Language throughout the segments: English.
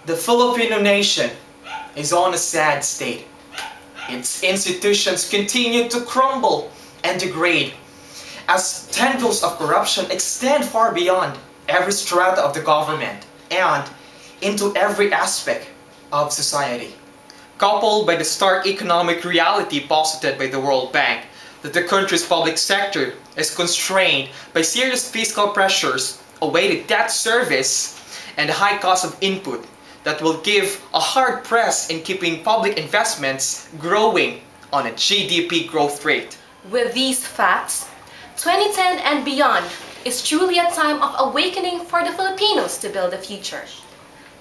The Filipino nation is on a sad state. Its institutions continue to crumble and degrade as tendrils of corruption extend far beyond every strata of the government and into every aspect of society. Coupled by the stark economic reality posited by the World Bank that the country's public sector is constrained by serious fiscal pressures, a weighted debt service, and the high cost of input that will give a hard press in keeping public investments growing on a GDP growth rate. With these facts, 2010 and beyond is truly a time of awakening for the Filipinos to build a future.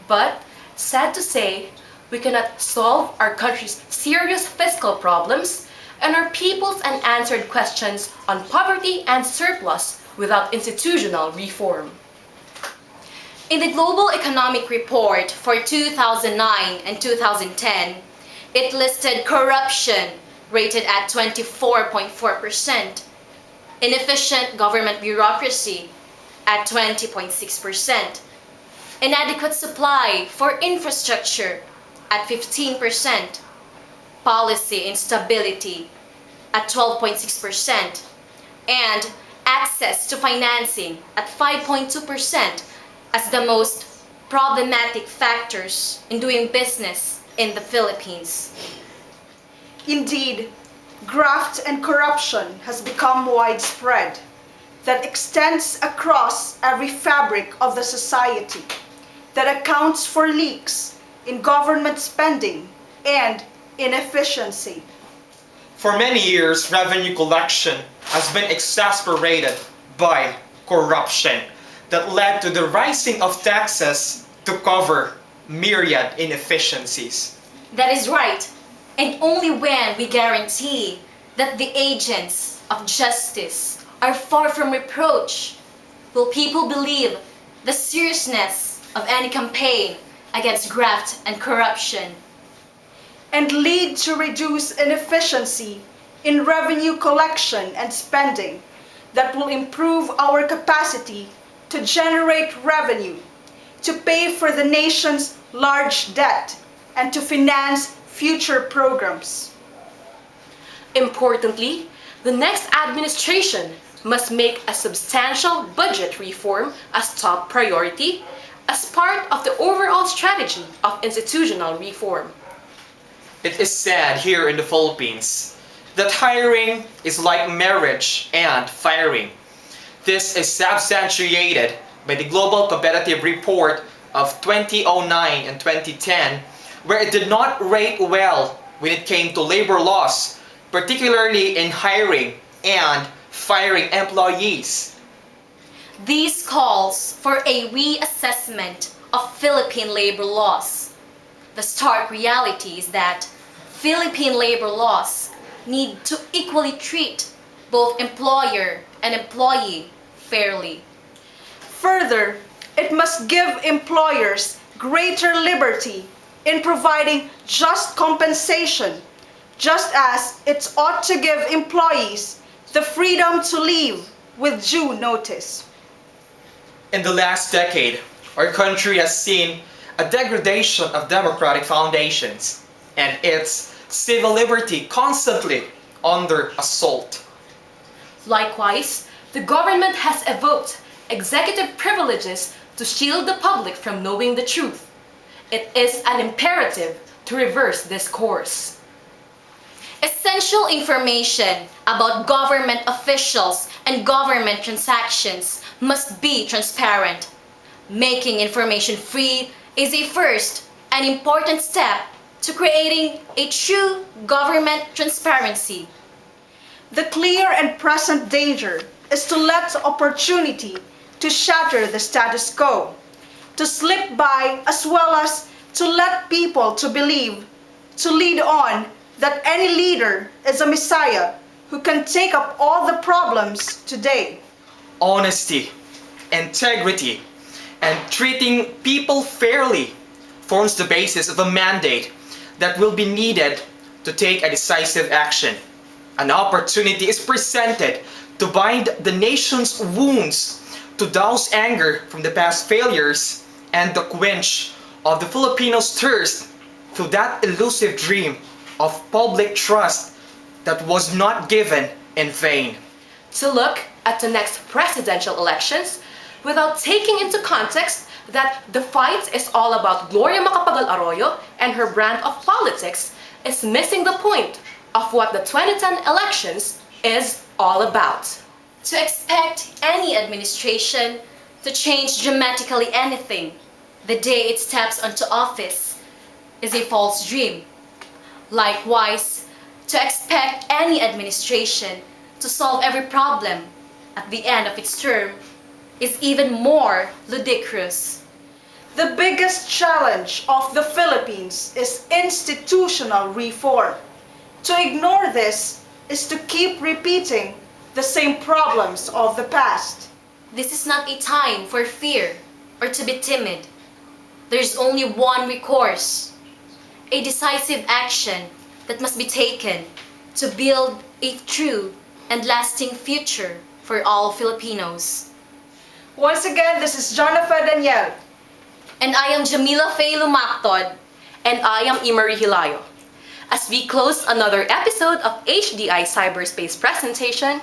But, sad to say, we cannot solve our country's serious fiscal problems and our people's unanswered questions on poverty and surplus without institutional reform. In the Global Economic Report for 2009 and 2010, it listed corruption rated at 24.4%, inefficient government bureaucracy at 20.6%, inadequate supply for infrastructure at 15%, policy instability at 12.6%, and access to financing at 5.2% as the most problematic factors in doing business in the Philippines. Indeed, graft and corruption has become widespread, that extends across every fabric of the society, that accounts for leaks in government spending and inefficiency. For many years, revenue collection has been exasperated by corruption that led to the rising of taxes to cover myriad inefficiencies. That is right, and only when we guarantee that the agents of justice are far from reproach will people believe the seriousness of any campaign against graft and corruption. And lead to reduced inefficiency in revenue collection and spending that will improve our capacity to generate revenue, to pay for the nation's large debt, and to finance future programs. Importantly, the next administration must make a substantial budget reform as top priority as part of the overall strategy of institutional reform. It is said here in the Philippines that hiring is like marriage and firing. This is substantiated by the Global Competitive Report of 2009 and 2010, where it did not rate well when it came to labor laws, particularly in hiring and firing employees. This calls for a reassessment of Philippine labor laws. The stark reality is that Philippine labor laws need to equally treat both employer and employee fairly. Further, it must give employers greater liberty in providing just compensation, just as it ought to give employees the freedom to leave with due notice. In the last decade, our country has seen a degradation of democratic foundations and its civil liberty constantly under assault. Likewise, the government has evoked executive privileges to shield the public from knowing the truth. It is an imperative to reverse this course. Essential information about government officials and government transactions must be transparent. Making information free is a first and important step to creating a true government transparency. The clear and present danger is to let opportunity to shatter the status quo, to slip by, as well as to let people to believe, to lead on, that any leader is a messiah who can take up all the problems today. Honesty, integrity, and treating people fairly forms the basis of a mandate that will be needed to take a decisive action. An opportunity is presented to bind the nation's wounds, to douse anger from the past failures, and the quench of the Filipinos' thirst to that elusive dream of public trust that was not given in vain. To look at the next presidential elections without taking into context that the fight is all about Gloria Macapagal-Arroyo and her brand of politics is missing the point of what the 2010 elections is all about. To expect any administration to change dramatically anything the day it steps onto office is a false dream. Likewise, to expect any administration to solve every problem at the end of its term is even more ludicrous. The biggest challenge of the Philippines is institutional reform. To ignore this is to keep repeating the same problems of the past. This is not a time for fear or to be timid. There's only one recourse, a decisive action that must be taken to build a true and lasting future for all Filipinos. Once again, this is Jonathan Daniel. And I am Jamila Faye Lumactod. And I am Imari Hilayo. As we close another episode of HDI Cyberspace Presentation,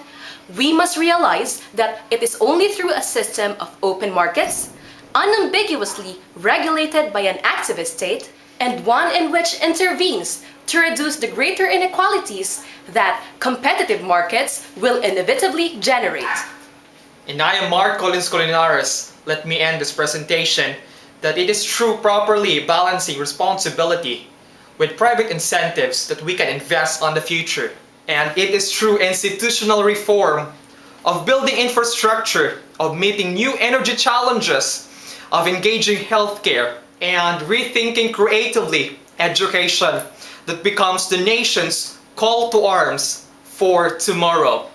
we must realize that it is only through a system of open markets, unambiguously regulated by an activist state, and one in which intervenes to reduce the greater inequalities that competitive markets will inevitably generate. And I am Marc Colinares. Let me end this presentation that it is through properly balancing responsibility with private incentives that we can invest on the future. And it is through institutional reform of building infrastructure, of meeting new energy challenges, of engaging healthcare, and rethinking creatively education that becomes the nation's call to arms for tomorrow.